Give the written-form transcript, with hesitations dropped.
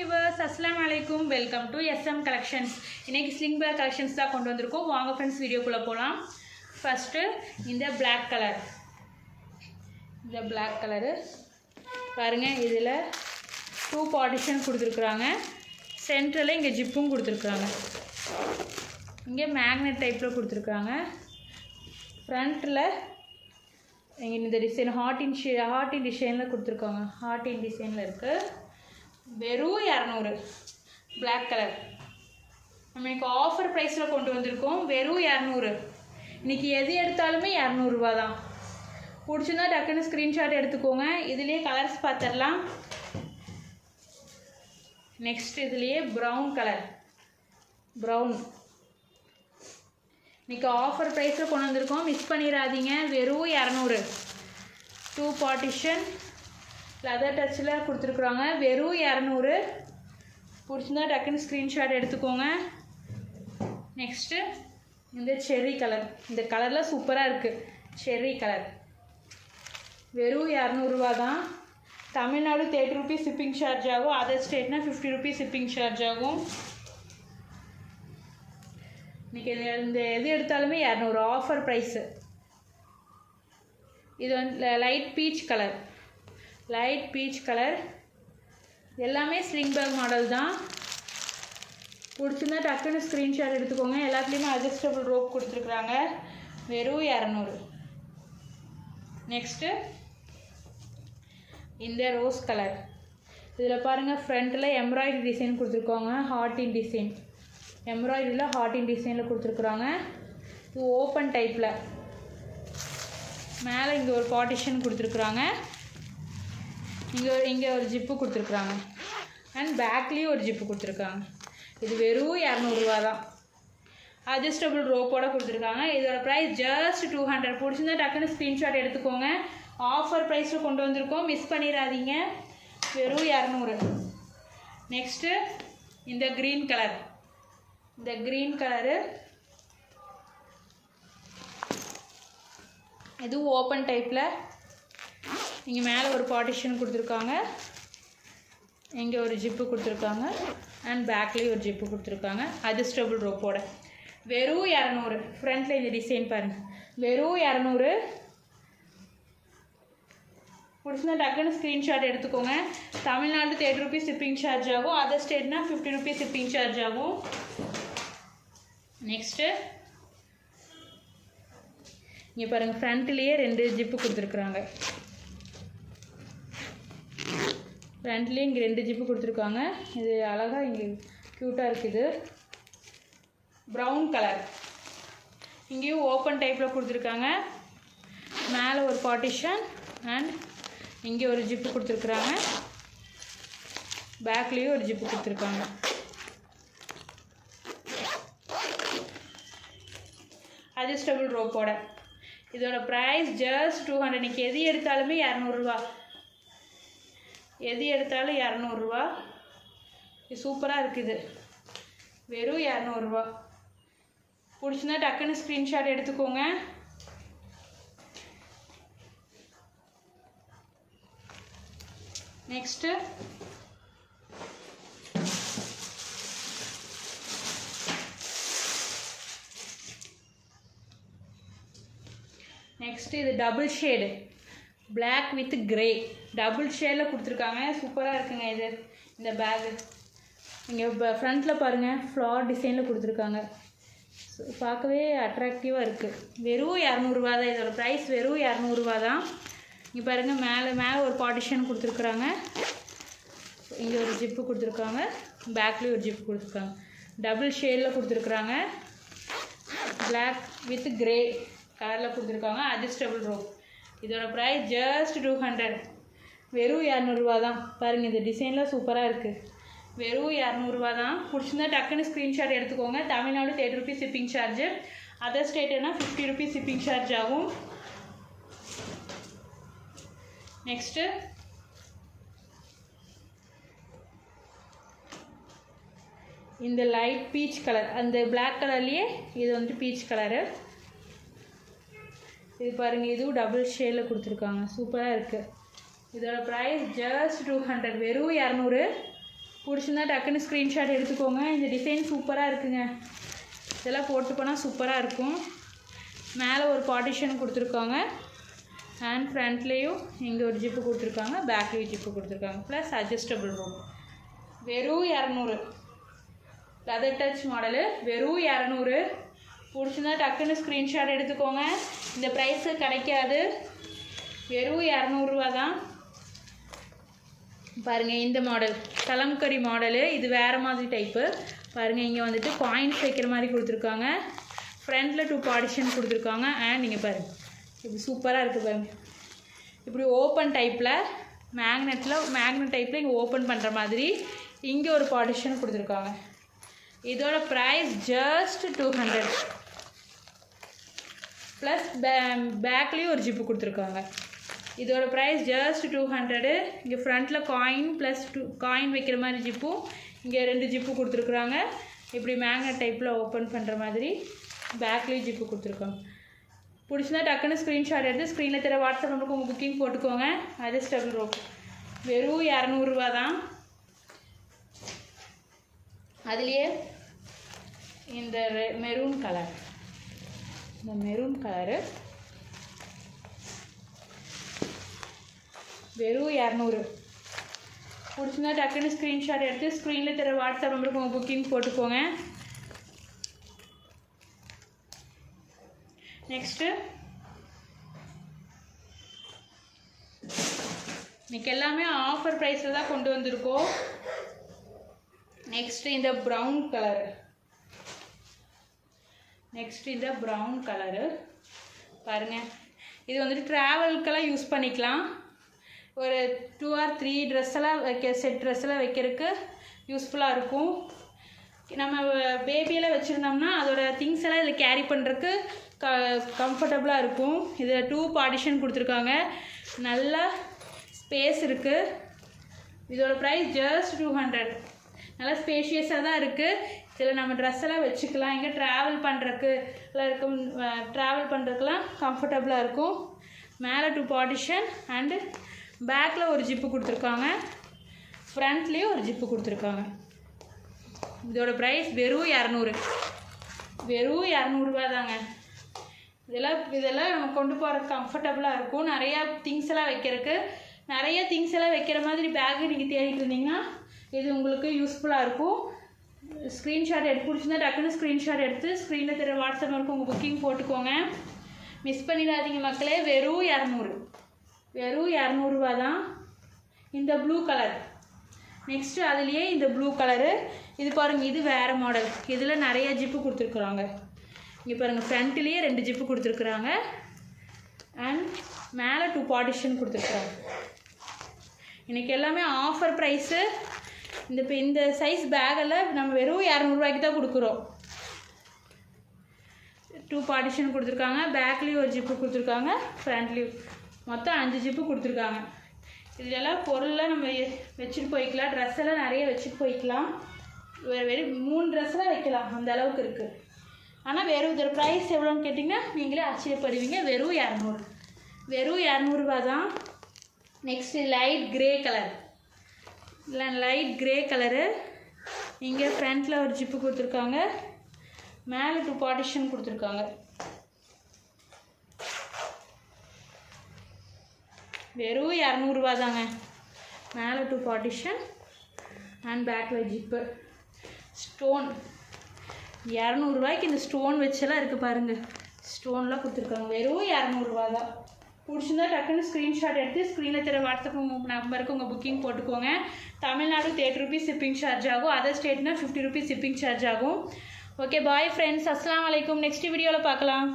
viewers, assalamu alaikum. Welcome to SM Collections. இன்னைக்கு sling bag collections தான் கொண்டு வந்திருக்கோம். வாங்க friends வீடியோக்குள்ள போலாம். First இந்த black color. இந்த black color பாருங்க இதுல two partition கொடுத்திருக்காங்க. சென்டர்ல இங்க ஜிப்பும் கொடுத்திருக்காங்க. இங்க magnet டைப்ல கொடுத்திருக்காங்க. ஃப்ரண்ட்ல இங்க இந்த டிசைன் ஹார்ட் இன் டிசைன்ல கொடுத்திருக்காங்க. ஹார்ட் இன் டிசைன்ல இருக்கு. வெறும் 200 black color. நமக்கு ஆஃபர் பிரைஸ்ல கொண்டு வந்திருக்கோம். வெறும் 200. இன்னைக்கு எது எடுத்தாலுமே 200 ரூபாய் தான். பிடிச்சிருந்தா டக்குன்னு ஸ்கிரீன்ஷாட் எடுத்துக்கோங்க. இதுலயே கலர்ஸ் பார்த்தறலாம். நெக்ஸ்ட் இதுலயே brown color. brown. இன்னைக்கு ஆஃபர் பிரைஸ்ல கொண்டு வந்திருக்கோம். மிஸ் பண்ணிராதீங்க. வெறும் 200. 2 partition லெதர் டச்சில் கொடுத்துருக்குறாங்க. வெறும் 200. பிடிச்சிருந்தா டக்குன்னு ஸ்க்ரீன்ஷாட் எடுத்துக்கோங்க. நெக்ஸ்ட்டு இந்த செர்ரி கலர். இந்த கலரில் சூப்பராக இருக்குது. Cherry colour. வெறும் 200 ரூபா தான். தமிழ்நாடு 30 rupees ஷிப்பிங் சார்ஜ் ஆகும். அதர் ஸ்டேட்னா 50 rupees ஷிப்பிங் சார்ஜ் ஆகும். இன்றைக்கி இந்த எது எடுத்தாலுமே 200 ஆஃபர் ப்ரைஸு. இது வந்து light peach colour. Light peach colour. எல்லாமே ஸ்லிங் பேக் மாடல் தான். பிடிச்சிருந்தா டக்குன்னு ஸ்க்ரீன்ஷாட் எடுத்துக்கோங்க. எல்லாத்துலேயுமே அட்ஜஸ்டபிள் ரோப் கொடுத்துருக்குறாங்க. வெறும் 200. நெக்ஸ்ட்டு இந்த ரோஸ் கலர். இதில் பாருங்கள் ஃப்ரண்ட்டில் எம்ப்ராய்டரி டிசைன் கொடுத்துருக்காங்க. ஹார்ட் இன் டிசைன். எம்ப்ராய்டரியில் ஹார்ட் இன் டிசைனில் கொடுத்துருக்குறாங்க. இது ஓப்பன் டைப்பில். மேலே இங்கே ஒரு பார்ட்டிஷன் கொடுத்துருக்குறாங்க. இங்கே ஒரு ஜிப்பு கொடுத்துருக்குறாங்க. அண்ட் பேக்லேயும் ஒரு ஜிப்பு கொடுத்துருக்காங்க. இது வெறும் 200 ரூபா தான். அட்ஜஸ்டபிள் ரோப்போட கொடுத்துருக்காங்க. இதோட ப்ரைஸ் ஜஸ்ட் 200. பிடிச்சிருந்தா டக்குன்னு ஸ்க்ரீன்ஷாட் எடுத்துக்கோங்க. ஆஃபர் ப்ரைஸில் கொண்டு வந்திருக்கோம். மிஸ் பண்ணிடாதீங்க. வெறும் 200. நெக்ஸ்ட்டு இந்த க்ரீன் கலர். இந்த க்ரீன் கலரு இதுவும் ஓப்பன் டைப்பில். இங்கே மேலே ஒரு பார்ட்டிஷன் கொடுத்துருக்காங்க. இங்கே ஒரு ஜிப்பு கொடுத்துருக்காங்க. அண்ட் பேக்லேயும் ஒரு ஜிப்பு கொடுத்துருக்காங்க. அட்ஜஸ்டபிள் ரோப்போட. வெறும் 200. ஃப்ரண்ட்டில் இந்த டிசைன் பாருங்கள். வெறும் 200. பிடிச்சிருந்தா டக்குன்னு ஸ்க்ரீன்ஷாட் எடுத்துக்கோங்க. தமிழ்நாடு 30 rupees ஷிப்பிங் சார்ஜ் ஆகும். அதர் ஸ்டேட்னா 50 rupees ஷிப்பிங் சார்ஜ் ஆகும். நெக்ஸ்ட்டு இங்கே பாருங்கள் ஃப்ரண்ட்லேயே 2 ஜிப்பு கொடுத்துருக்குறாங்க. ஃப்ரண்ட்லேயே இங்கே 2 ஜிப்பு கொடுத்துருக்காங்க. இது அழகாக இங்கே க்யூட்டாக இருக்குது. Brown colour. இங்கேயும் ஓப்பன் டைப்பில் கொடுத்துருக்காங்க. மேலே ஒரு பார்ட்டிஷன் அண்ட் இங்கே ஒரு ஜிப்பு கொடுத்துருக்குறாங்க. பேக்லேயும் ஒரு ஜிப்பு கொடுத்துருக்காங்க. அட்ஜஸ்டபிள் ரோப்போட. இதோட ப்ரைஸ் ஜஸ்ட் 200. இன்றைக்கி எது எடுத்தாலுமே 200 ரூபா. எது எடுத்தாலும் 200 ரூபா. இது சூப்பராக இருக்குது. வெறும் 200 ரூபா. பிடிச்சிருந்தா டக்குன்னு ஸ்க்ரீன்ஷாட் எடுத்துக்கோங்க. நெக்ஸ்ட்டு இது double shade. Black with grey. Double ஷேடில் கொடுத்துருக்காங்க. சூப்பராக இருக்குங்க இது. இந்த பேகு இங்கே ஃப்ரண்ட்டில் பாருங்கள் ஃப்ளார் டிசைனில் கொடுத்துருக்காங்க. பார்க்கவே அட்ராக்டிவாக இருக்குது. வெறும் 200 ரூபா தான். இதோட ப்ரைஸ் வெறும் 200 ரூபா தான். இங்கே பாருங்கள் மேலே ஒரு பார்ட்டிஷன் கொடுத்துருக்குறாங்க. இங்கே ஒரு ஜிப்பு கொடுத்துருக்காங்க. பேக்லேயும் ஒரு ஜிப்பு கொடுத்துருக்காங்க. டபுள் ஷேடில் கொடுத்துருக்குறாங்க. பிளாக் வித் கிரே கலரில் கொடுத்துருக்காங்க. Adjustable rope. இதோட ப்ரைஸ் ஜஸ்ட் 200. வெறும் 200 ரூபா தான். பாருங்கள் இந்த டிசைனில் சூப்பராக இருக்குது. வெறும் 200 ரூபா தான். பிடிச்சிருந்தா டக்குன்னு ஸ்க்ரீன்ஷாட் எடுத்துக்கோங்க. Tamil Nadu 30 rupees shipping charge. Other ஸ்டேட்னா 50 rupees ஷிப்பிங் சார்ஜ் ஆகும். நெக்ஸ்ட்டு இந்த லைட் பீச் கலர். அந்த பிளாக் கலர்லேயே இது வந்து பீச் கலரு. இது பாருங்கள். இதுவும் டபுள் ஷேடில் கொடுத்துருக்காங்க. சூப்பராக இருக்குது. இதோட ப்ரைஸ் ஜஸ்ட் 200. வெறும் 200. பிடிச்சிருந்தா டக்குன்னு ஸ்க்ரீன்ஷாட் எடுத்துக்கோங்க. இந்த டிசைன் சூப்பராக இருக்குங்க. இதெல்லாம் போட்டு போனால் சூப்பராக இருக்கும். மேலே ஒரு பார்ட்டிஷன் கொடுத்துருக்காங்க. அண்ட் ஃப்ரண்ட்லேயும் இங்கே ஒரு ஜிப்பு கொடுத்துருக்காங்க, பேக்லேயும் ஜிப்பு கொடுத்துருக்காங்க. Plus adjustable room. வெறும் 200. லெதர் டச் மாடலு வெறும் 200. பிடிச்சிருந்தா டக்குன்னு ஸ்க்ரீன்ஷாட் எடுத்துக்கோங்க. இந்த ப்ரைஸு கிடைக்காது. வெறும் 200 ரூபா தான். பாருங்கள் இந்த மாடல் கலம்கரி மாடலு. இது வேறு மாதிரி டைப்பு. பாருங்கள் இங்கே வந்துட்டு காயின்ஸ் வைக்கிற மாதிரி கொடுத்துருக்காங்க. ஃப்ரண்ட்டில் 2 பார்ட்டிஷன் கொடுத்துருக்காங்க. அண்ட் நீங்கள் பாருங்கள் இப்படி சூப்பராக இருக்குது பாருங்கள். இப்படி ஓப்பன் டைப்பில் மேக்னெட் டைப்பில் இங்கே ஓப்பன் பண்ணுற மாதிரி இங்கே ஒரு பார்ட்டிஷன் கொடுத்துருக்காங்க. இதோட ப்ரைஸ் ஜஸ்ட் 200. ப்ளஸ் பேக்லேயும் ஒரு ஜிப்பு கொடுத்துருக்காங்க. இதோட ப்ரைஸ் ஜஸ்ட் 200. இங்கே ஃப்ரண்ட்டில் காயின் ப்ளஸ் காயின் வைக்கிற மாதிரி ஜிப்பும் இங்கே 2 ஜிப்பு கொடுத்துருக்குறாங்க. இப்படி மேக்னெட் டைப்பில் ஓப்பன் பண்ணுற மாதிரி பேக்லேயும் ஜிப்பு கொடுத்துருக்காங்க. பிடிச்சிருந்தா டக்குன்னு ஸ்க்ரீன்ஷாட் எடுத்து ஸ்க்ரீனில் தர வாட்ஸ்அப் நம்பருக்கு உங்கள் புக்கிங் போட்டுக்கோங்க. அட்ஜஸ்டபிள் ரோப் வெறும் 200 ரூபா தான். அதுலேயே இந்த மெரூன் கலர், இந்த மெரூன் கலரு வெறும் 200. பிடிச்சிருந்தா டக்குன்னு ஸ்க்ரீன்ஷாட் எடுத்து ஸ்க்ரீனில் தர வாட்ஸ்அப் நம்பருக்கு உங்கள் புக்கிங் போட்டுக்கோங்க. நெக்ஸ்ட்டு இன்னைக்கு எல்லாமே ஆஃபர் ப்ரைஸில் தான் கொண்டு வந்திருக்கோம். நெக்ஸ்ட்டு இந்த ப்ரௌன் கலரு பாருங்கள். இது வந்துட்டு ட்ராவலுக்கெல்லாம் யூஸ் பண்ணிக்கலாம். ஒரு 2 or 3 ட்ரெஸ்ஸெல்லாம் செட் ட்ரெஸ்ஸெல்லாம் வைக்கிறதுக்கு யூஸ்ஃபுல்லாக இருக்கும். நம்ம பேபியெல்லாம் வச்சுருந்தோம்னா அதோட திங்ஸ் எல்லாம் இதில் கேரி பண்ணுறதுக்கு கம்ஃபர்டபுளாக இருக்கும். இதில் 2 பார்ட்டிஷன் கொடுத்துருக்காங்க. நல்லா ஸ்பேஸ் இருக்குது. இதோட ப்ரைஸ் ஜஸ்ட் 200. நல்லா ஸ்பேஷியஸாக தான் இருக்குது. இதில் நம்ம ட்ரெஸ் எல்லாம் வச்சுக்கலாம். இங்கே ட்ராவல் பண்ணுறதுக்குலாம் கம்ஃபர்டபுளாக இருக்கும். மேலே 2 பார்ட்டிஷன் அண்டு பேக்கில் ஒரு ஜிப்பு கொடுத்துருக்காங்க. ஃப்ரண்ட்லேயும் ஒரு ஜிப்பு கொடுத்துருக்காங்க. இதோட ப்ரைஸ் வெறும் 200. வெறும் 200 ரூபா தாங்க. இதெல்லாம் நம்ம கொண்டு போகிறதுக்கு கம்ஃபர்டபுளாக இருக்கும். நிறையா திங்ஸ் எல்லாம் வைக்கிற மாதிரி பேக்கு நீங்கள் தேடிட்டு இருந்தீங்கன்னா இது உங்களுக்கு யூஸ்ஃபுல்லாக இருக்கும். ஸ்க்ரீன்ஷாட் எடுத்து பிடிச்சிருந்தா டக்குன்னு ஸ்க்ரீன்ஷாட் எடுத்து ஸ்க்ரீனில் தெரிய வாட்ஸ்அப் நம்பருக்கு உங்கள் புக்கிங் போட்டுக்கோங்க. மிஸ் பண்ணிடாதீங்க மக்களே. வெறும் 200. வெறும் 200 ரூபா தான். இந்த ப்ளூ கலர் நெக்ஸ்ட்டு அதுலேயே இந்த ப்ளூ கலரு இது பாருங்கள். இது வேறு மாடல். இதில் நிறைய ஜிப்பு கொடுத்துருக்குறாங்க. இங்கே பாருங்கள் ஃப்ரண்ட்லேயே 2 ஜிப்பு கொடுத்துருக்குறாங்க. அண்ட் மேலே 2 பார்ட்டிஷன் கொடுத்துருக்குறாங்க. இன்றைக்கி எல்லாமே ஆஃபர் ப்ரைஸு. இந்த சைஸ் பேக்கெல்லாம் நம்ம வெறும் 200 ரூபாய்க்கு தான் கொடுக்குறோம். 2 பார்ட்டிஷன் கொடுத்துருக்காங்க. பேக்லேயும் ஒரு ஜிப்பு கொடுத்துருக்காங்க. ஃப்ரண்ட்லேயும் மொத்தம் 5 ஜிப்பு கொடுத்துருக்காங்க. இதெல்லாம் பொருளெலாம் நம்ம வச்சுட்டு போய்க்கலாம். ட்ரெஸ் எல்லாம் நிறைய வச்சுட்டு போய்க்கலாம். வெறும் 3 ட்ரெஸ்லாம் வைக்கலாம். அந்த அளவுக்கு இருக்குது. ஆனால் வெறும் இதோட ப்ரைஸ் எவ்வளோன்னு கேட்டிங்கன்னா நீங்களே ஆச்சரியப்படுவீங்க. வெறும் 200. வெறும் 200 ரூபா தான். Next light grey colour. இங்கே ஃப்ரண்ட்டில் ஒரு ஜிப்பு கொடுத்துருக்காங்க. மேலே 2 பார்ட்டிஷன் கொடுத்துருக்காங்க. வெறும் 200 ரூபா தாங்க. மேலே 2 பார்ட்டிஷன் அண்ட் பேக்கில் ஜிப்பு. ஸ்டோன் 200 ரூபாய்க்கு இந்த ஸ்டோன் வச்செல்லாம் இருக்குது பாருங்கள். ஸ்டோன்லாம் கொடுத்துருக்காங்க. வெறும் 200 ரூபா தான். பிடிச்சிருந்தா டக்குன்னு ஸ்க்ரீன்ஷாட் எடுத்து ஸ்க்ரீனில் தர வாட்ஸ்அப் நம்பருக்கு உங்கள் புக்கிங் போட்டுக்கோங்க. தமிழ்நாடு 30 rupees ஷிப்பிங் சார்ஜ் ஆகும். அதர் ஸ்டேட்னா 50 rupees ஷிப்பிங் சார்ஜ் ஆகும். Okay bye friends. அஸ்ஸலாமு அலைக்கும். நெக்ஸ்ட் வீடியோவில் பார்க்கலாம்.